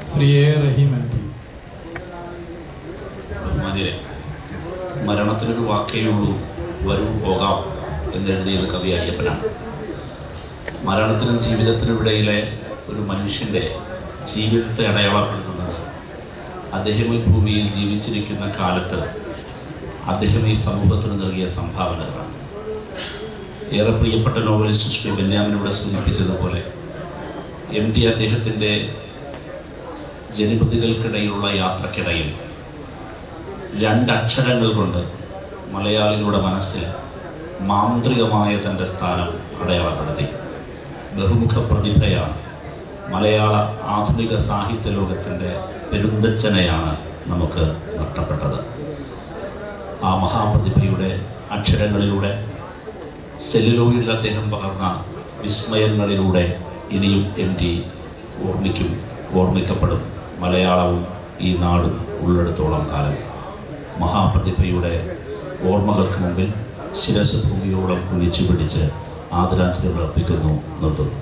Shri A Rahim M P. ബഹുമാനിയെ, മരണത്തിനൊരു വാക്കേയുള്ളൂ, വരൂ പോകാം എന്നെഴുതിയത് കവി അയ്യപ്പനാണ്. മരണത്തിനും ജീവിതത്തിനും ഇടയിലെ ഒരു മനുഷ്യൻ്റെ ജീവിതത്തെ അടയാളപ്പെടുത്തുന്നത് അദ്ദേഹം ഈ ഭൂമിയിൽ ജീവിച്ചിരിക്കുന്ന കാലത്ത് അദ്ദേഹം ഈ സമൂഹത്തിന് നൽകിയ സംഭാവനകളാണ്. ഏറെ പ്രിയപ്പെട്ട നോവലിസ്റ്റ് ശ്രീ ബെന്യാമിനിവിടെ സൂചിപ്പിച്ചതുപോലെ എം ടി അദ്ദേഹത്തിൻ്റെ ജനിപതികൾക്കിടയിലുള്ള യാത്രക്കിടയിൽ രണ്ടക്ഷരങ്ങൾ കൊണ്ട് മലയാളികളുടെ മനസ്സിൽ മാന്ത്രികമായ തൻ്റെ സ്ഥാനം അടയാളപ്പെടുത്തി. ബഹുമുഖ പ്രതിഭയാണ്. മലയാള ആധുനിക സാഹിത്യ ലോകത്തിൻ്റെ പെരുന്തച്ഛനെയാണ് നമുക്ക് നഷ്ടപ്പെട്ടത്. ആ മഹാപ്രതിഭയുടെ അക്ഷരങ്ങളിലൂടെ, സെല്ലുലോയിഡിൽ അദ്ദേഹം പകർന്ന വിസ്മയങ്ങളിലൂടെ ഇനിയും എം ടി ഓർമ്മിക്കപ്പെടും. മലയാളവും ഈ നാടും ഉള്ളിടത്തോളം കാലം. മഹാപ്രതിഭയുടെ ഓർമ്മകൾക്ക് മുമ്പിൽ ശിരസ് ഭൂമിയോളം കുനിച്ചു പിടിച്ച് ആദരാഞ്ജലികൾ അർപ്പിക്കുന്നു. നിർത്തുന്നു.